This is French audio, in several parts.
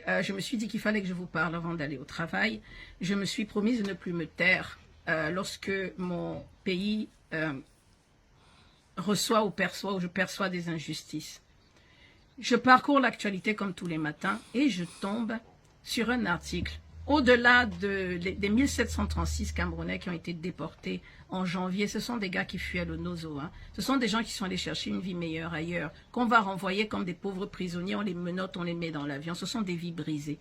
je me suis dit qu'il fallait que je vous parle avant d'aller au travail. Je me suis promise de ne plus me taire lorsque mon pays reçoit ou je perçois des injustices. Je parcours l'actualité comme tous les matins et je tombe sur un article. Au-delà des 1736 Camerounais qui ont été déportés en janvier, ce sont des gars qui fuyaient le Nozo. Hein. Ce sont des gens qui sont allés chercher une vie meilleure ailleurs, qu'on va renvoyer comme des pauvres prisonniers, on les menotte, on les met dans l'avion. Ce sont des vies brisées.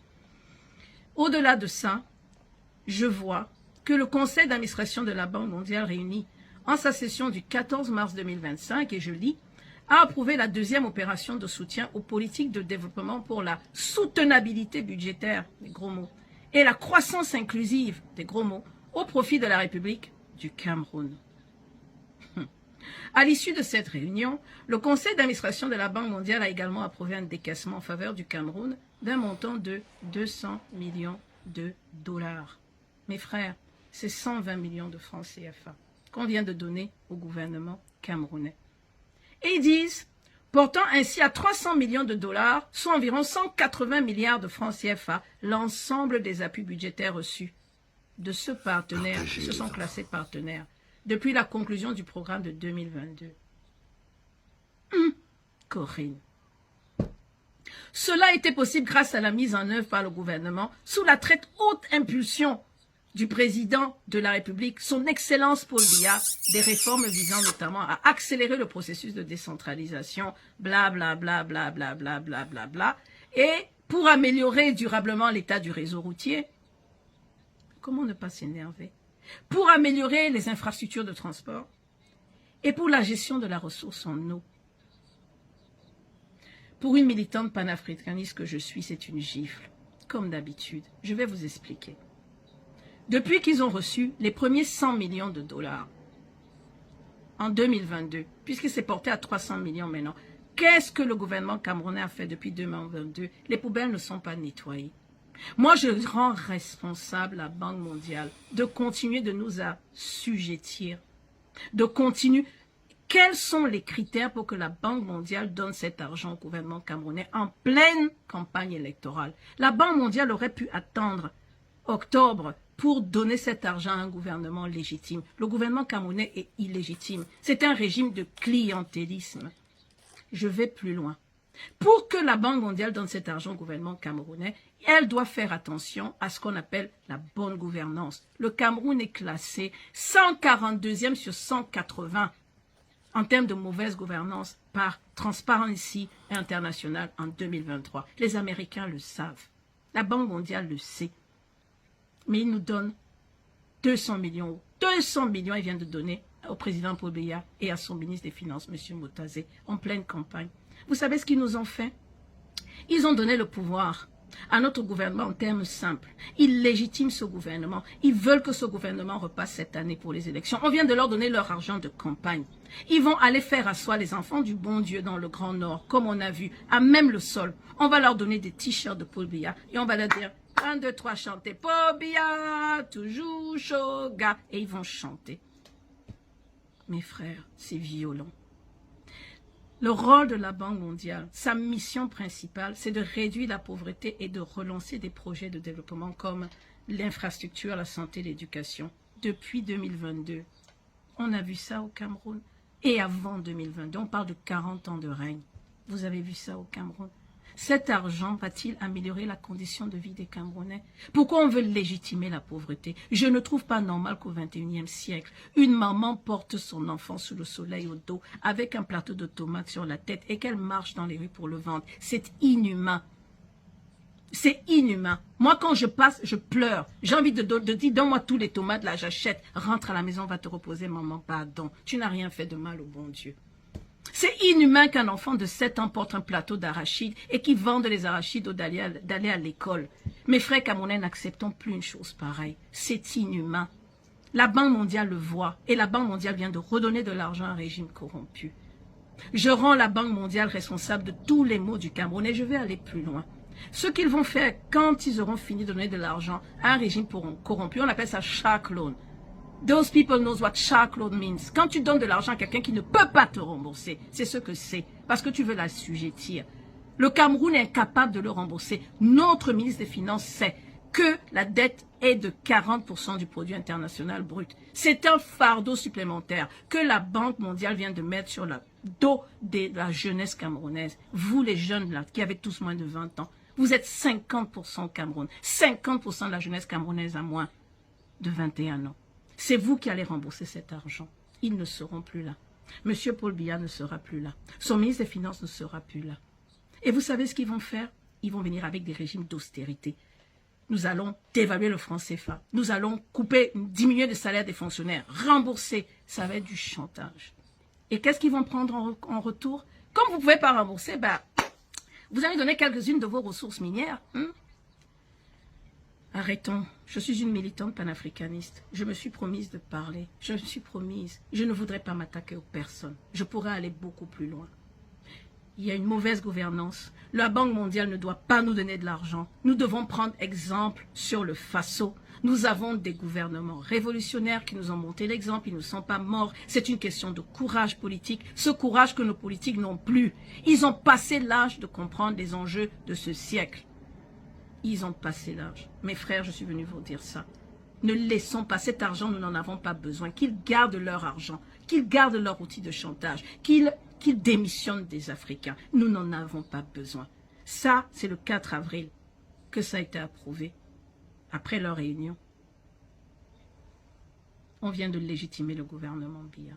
Au-delà de ça, je vois que le conseil d'administration de la Banque mondiale réuni en sa session du 14 mars 2025, et je lis, a approuvé la deuxième opération de soutien aux politiques de développement pour la soutenabilité budgétaire, des gros mots, et la croissance inclusive, des gros mots, au profit de la République du Cameroun. À l'issue de cette réunion, le conseil d'administration de la Banque mondiale a également approuvé un décaissement en faveur du Cameroun d'un montant de 200 millions de dollars. Mes frères, c'est 120 millions de francs CFA qu'on vient de donner au gouvernement camerounais. Et ils disent, portant ainsi à 300 millions de dollars, soit environ 180 milliards de francs CFA, l'ensemble des appuis budgétaires reçus de ce partenaire, qui se sont classés partenaires, depuis la conclusion du programme de 2022. Corinne. Cela a été possible grâce à la mise en œuvre par le gouvernement, sous la très haute impulsion du président de la République, son Excellence Paul Biya, des réformes visant notamment à accélérer le processus de décentralisation, bla bla bla bla bla bla bla bla bla, et pour améliorer durablement l'état du réseau routier. Comment ne pas s'énerver? Pour améliorer les infrastructures de transport et pour la gestion de la ressource en eau. Pour une militante panafricaniste que je suis, c'est une gifle. Comme d'habitude, je vais vous expliquer. Depuis qu'ils ont reçu les premiers 100 millions de dollars en 2022, puisqu'il s'est porté à 300 millions maintenant, qu'est-ce que le gouvernement camerounais a fait depuis 2022? Les poubelles ne sont pas nettoyées. Moi, je rends responsable la Banque mondiale de continuer de nous assujettir, de continuer. Quels sont les critères pour que la Banque mondiale donne cet argent au gouvernement camerounais en pleine campagne électorale? La Banque mondiale aurait pu attendre octobre pour donner cet argent à un gouvernement légitime. Le gouvernement camerounais est illégitime. C'est un régime de clientélisme. Je vais plus loin. Pour que la Banque mondiale donne cet argent au gouvernement camerounais, elle doit faire attention à ce qu'on appelle la bonne gouvernance. Le Cameroun est classé 142e sur 180 en termes de mauvaise gouvernance par Transparency International en 2023. Les Américains le savent. La Banque mondiale le sait. Mais il nous donne 200 millions. 200 millions, il vient de donner au président Paul Biya et à son ministre des Finances, M. Motazé, en pleine campagne. Vous savez ce qu'ils nous ont fait? Ils ont donné le pouvoir à notre gouvernement en termes simples. Ils légitiment ce gouvernement. Ils veulent que ce gouvernement repasse cette année pour les élections. On vient de leur donner leur argent de campagne. Ils vont aller faire asseoir les enfants du bon Dieu dans le Grand Nord, comme on a vu, à même le sol. On va leur donner des t-shirts de Paul Biya et on va leur dire 1, 2, 3, chantez Paul Biya, toujours chaud gars. Et ils vont chanter. Mes frères, c'est violent. Le rôle de la Banque mondiale, sa mission principale, c'est de réduire la pauvreté et de relancer des projets de développement comme l'infrastructure, la santé, l'éducation. Depuis 2022, on a vu ça au Cameroun. Et avant 2022, on parle de 40 ans de règne. Vous avez vu ça au Cameroun. Cet argent va-t-il améliorer la condition de vie des Camerounais? Pourquoi on veut légitimer la pauvreté? Je ne trouve pas normal qu'au XXIe siècle, une maman porte son enfant sous le soleil au dos avec un plateau de tomates sur la tête et qu'elle marche dans les rues pour le vendre. C'est inhumain. C'est inhumain. Moi, quand je passe, je pleure. J'ai envie de dire, donne-moi tous les tomates, là, j'achète. Rentre à la maison, va te reposer, maman, pardon. Tu n'as rien fait de mal au bon Dieu. C'est inhumain qu'un enfant de 7 ans porte un plateau d'arachides et qu'il vende les arachides d'aller à l'école. Mes frères camerounais, n'acceptons plus une chose pareille. C'est inhumain. La Banque mondiale le voit et la Banque mondiale vient de redonner de l'argent à un régime corrompu. Je rends la Banque mondiale responsable de tous les maux du Cameroun et je vais aller plus loin. Ce qu'ils vont faire quand ils auront fini de donner de l'argent à un régime corrompu, on appelle ça shark loan. Those people knows what shark loan means. Quand tu donnes de l'argent à quelqu'un qui ne peut pas te rembourser, c'est ce que c'est, parce que tu veux l'assujettir. Le Cameroun est incapable de le rembourser. Notre ministre des Finances sait que la dette est de 40% du produit international brut. C'est un fardeau supplémentaire que la Banque mondiale vient de mettre sur le dos de la jeunesse camerounaise. Vous les jeunes là, qui avez tous moins de 20 ans, vous êtes 50% au Cameroun. 50% de la jeunesse camerounaise a moins de 21 ans. C'est vous qui allez rembourser cet argent. Ils ne seront plus là. Monsieur Paul Biya ne sera plus là. Son ministre des Finances ne sera plus là. Et vous savez ce qu'ils vont faire? Ils vont venir avec des régimes d'austérité. Nous allons dévaluer le franc CFA. Nous allons diminuer le salaire des fonctionnaires, rembourser. Ça va être du chantage. Et qu'est-ce qu'ils vont prendre en retour? Comme vous ne pouvez pas rembourser, vous allez donner quelques-unes de vos ressources minières. Arrêtons. Je suis une militante panafricaniste. Je me suis promise de parler. Je me suis promise. Je ne voudrais pas m'attaquer aux personnes. Je pourrais aller beaucoup plus loin. Il y a une mauvaise gouvernance. La Banque mondiale ne doit pas nous donner de l'argent. Nous devons prendre exemple sur le Faso. Nous avons des gouvernements révolutionnaires qui nous ont monté l'exemple. Ils ne sont pas morts. C'est une question de courage politique. Ce courage que nos politiques n'ont plus. Ils ont passé l'âge de comprendre les enjeux de ce siècle. Ils ont passé l'âge. Mes frères, je suis venu vous dire ça. Ne laissons pas cet argent, nous n'en avons pas besoin. Qu'ils gardent leur argent, qu'ils gardent leur outil de chantage, qu'ils démissionnent des Africains. Nous n'en avons pas besoin. Ça, c'est le 4 avril que ça a été approuvé. Après leur réunion, on vient de légitimer le gouvernement Biya.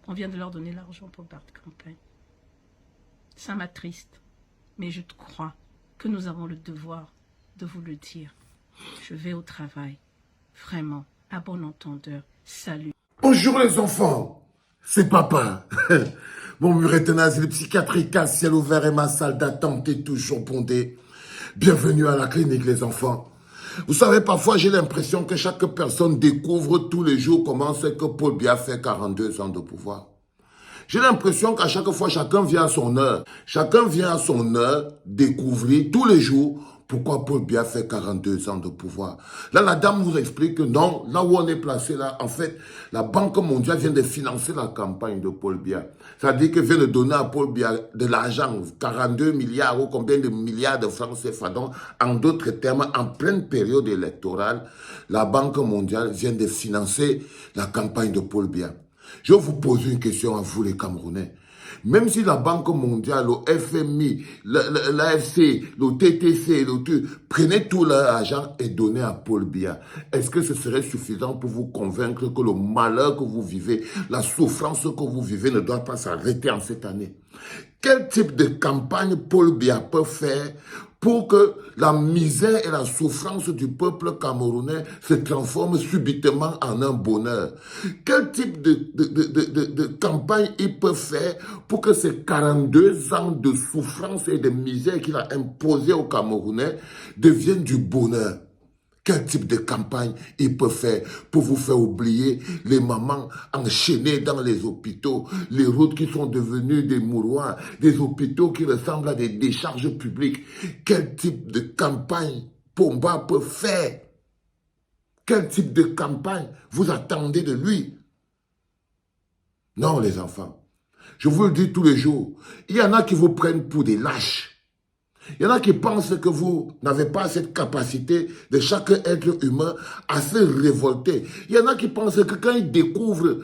On vient de leur donner l'argent pour battre campagne. Ça m'attriste, mais je crois que nous avons le devoir de vous le dire. Je vais au travail. Vraiment, à bon entendeur. Salut. Bonjour les enfants, c'est papa. Mon muretin asile psychiatrique à ciel ouvert et ma salle d'attente est toujours bondée. Bienvenue à la clinique les enfants. Vous savez, parfois j'ai l'impression que chaque personne découvre tous les jours comment c'est que Paul Biya fait 42 ans de pouvoir. J'ai l'impression qu'à chaque fois, chacun vient à son heure. Chacun vient à son heure découvrir tous les jours pourquoi Paul Biya fait 42 ans de pouvoir. Là, la dame vous explique que non, là où on est placé, là, en fait, la Banque mondiale vient de financer la campagne de Paul Biya. C'est-à-dire qu'elle vient de donner à Paul Biya de l'argent, 42 milliards ou combien de milliards de francs CFA. Donc, en d'autres termes, en pleine période électorale, la Banque mondiale vient de financer la campagne de Paul Biya. Je vais vous poser une question à vous les Camerounais. Même si la Banque mondiale, le FMI, l'AFC, le TTC, prenaient tout leur argent et donnaient à Paul Biya, est-ce que ce serait suffisant pour vous convaincre que le malheur que vous vivez, la souffrance que vous vivez ne doit pas s'arrêter en cette année? Quel type de campagne Paul Biya peut faire pour que la misère et la souffrance du peuple camerounais se transforment subitement en un bonheur? Quel type de campagne il peut faire pour que ces 42 ans de souffrance et de misère qu'il a imposé aux Camerounais deviennent du bonheur? Quel type de campagne il peut faire pour vous faire oublier les mamans enchaînées dans les hôpitaux, les routes qui sont devenues des mouroirs, des hôpitaux qui ressemblent à des décharges publiques? Quel type de campagne Pomba peut faire? Quel type de campagne vous attendez de lui? Non, les enfants, je vous le dis tous les jours, il y en a qui vous prennent pour des lâches. Il y en a qui pensent que vous n'avez pas cette capacité de chaque être humain à se révolter. Il y en a qui pensent que quand ils découvrent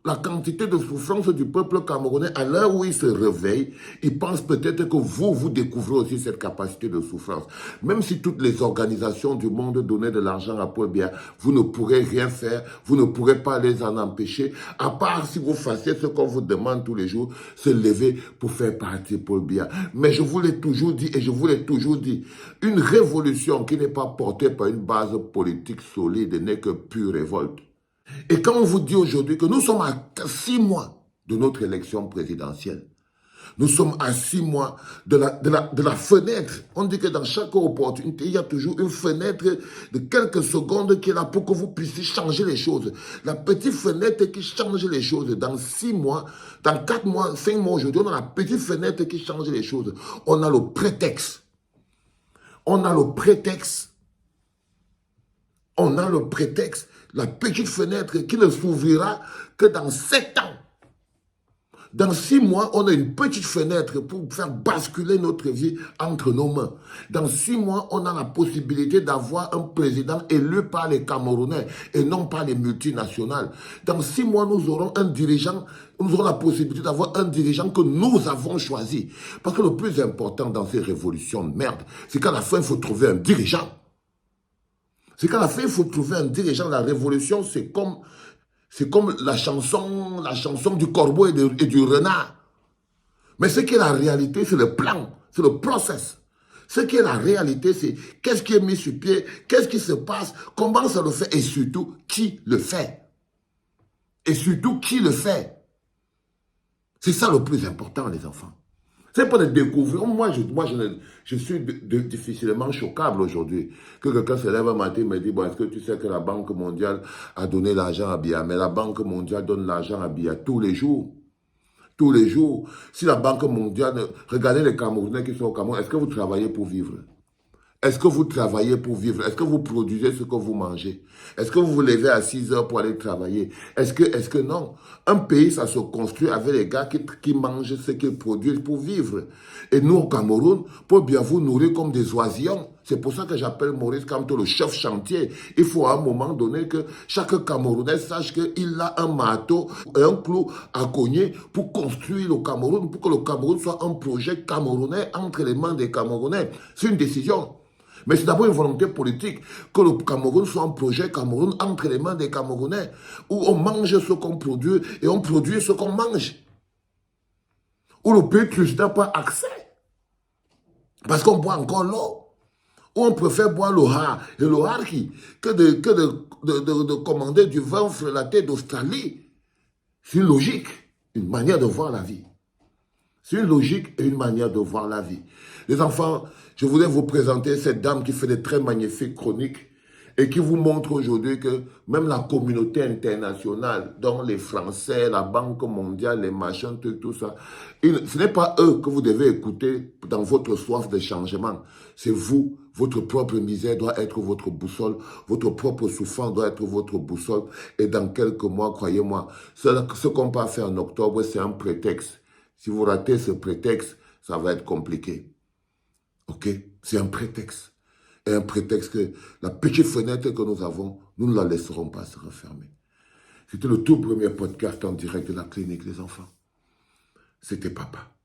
la quantité de souffrance du peuple camerounais, à l'heure où ils se réveillent, ils pensent peut-être que vous découvrez aussi cette capacité de souffrance. Même si toutes les organisations du monde donnaient de l'argent à Paul Biya, vous ne pourrez rien faire, vous ne pourrez pas les en empêcher, à part si vous fassiez ce qu'on vous demande tous les jours, se lever pour faire partir Paul Biya. Mais je vous l'ai toujours dit et je vous l'ai toujours dit, une révolution qui n'est pas portée par une base politique solide n'est que pure révolte. Et quand on vous dit aujourd'hui que nous sommes à 6 mois de notre élection présidentielle, nous sommes à 6 mois de la fenêtre. On dit que dans chaque opportunité, il y a toujours une fenêtre de quelques secondes qui est là pour que vous puissiez changer les choses. La petite fenêtre qui change les choses. Dans 6 mois, dans 4 mois, 5 mois aujourd'hui, on a la petite fenêtre qui change les choses. On a le prétexte. On a le prétexte. On a le prétexte, la petite fenêtre qui ne s'ouvrira que dans 7 ans. Dans 6 mois, on a une petite fenêtre pour faire basculer notre vie entre nos mains. Dans 6 mois, on a la possibilité d'avoir un président élu par les Camerounais et non par les multinationales. Dans 6 mois, nous aurons un dirigeant, nous aurons la possibilité d'avoir un dirigeant que nous avons choisi. Parce que le plus important dans ces révolutions de merde, c'est qu'à la fin, il faut trouver un dirigeant. C'est qu'à la fin, il faut trouver un dirigeant. La révolution, c'est comme la chanson du corbeau et du renard. Mais ce qui est la réalité, c'est le plan, c'est le process. Ce qui est la réalité, c'est qu'est-ce qui est mis sur pied, qu'est-ce qui se passe, comment ça le fait et surtout, qui le fait. Et surtout, qui le fait. C'est ça le plus important, les enfants. C'est pas de découvrir. Je suis difficilement choquable aujourd'hui. Que quelqu'un se lève un matin et me dit, bon, est-ce que tu sais que la Banque mondiale a donné l'argent à Biya? Mais la Banque mondiale donne l'argent à Biya tous les jours. Tous les jours. Si la Banque mondiale, regardez les Camerounais qui sont au Cameroun, est-ce que vous travaillez pour vivre? Est-ce que vous travaillez pour vivre? Est-ce que vous produisez ce que vous mangez? Est-ce que vous vous levez à 6 heures pour aller travailler? Est-ce que non? Un pays, ça se construit avec les gars qui mangent ce qu'ils produisent pour vivre. Et nous, au Cameroun, pour bien vous nourrir comme des oisillons. C'est pour ça que j'appelle Maurice Kamto le chef chantier. Il faut à un moment donné que chaque Camerounais sache qu'il a un marteau et un clou à cogner pour construire le Cameroun, pour que le Cameroun soit un projet camerounais entre les mains des Camerounais. C'est une décision. Mais c'est d'abord une volonté politique que le Cameroun soit un projet Cameroun entre les mains des Camerounais, où on mange ce qu'on produit et on produit ce qu'on mange. Où le pays n'a pas accès. Parce qu'on boit encore l'eau. Où on préfère boire le har et le harki que de commander du vin frelaté d'Australie. C'est une logique, une manière de voir la vie. C'est une logique et une manière de voir la vie. Les enfants, je voulais vous présenter cette dame qui fait des très magnifiques chroniques et qui vous montre aujourd'hui que même la communauté internationale, dont les Français, la Banque mondiale, les machins, tout ça, ce n'est pas eux que vous devez écouter dans votre soif de changement. C'est vous, votre propre misère doit être votre boussole, votre propre souffrance doit être votre boussole. Et dans quelques mois, croyez-moi, ce qu'on peut faire en octobre, c'est un prétexte. Si vous ratez ce prétexte, ça va être compliqué. Ok? C'est un prétexte. Et un prétexte que la petite fenêtre que nous avons, nous ne la laisserons pas se refermer. C'était le tout premier podcast en direct de la clinique, les enfants. C'était papa.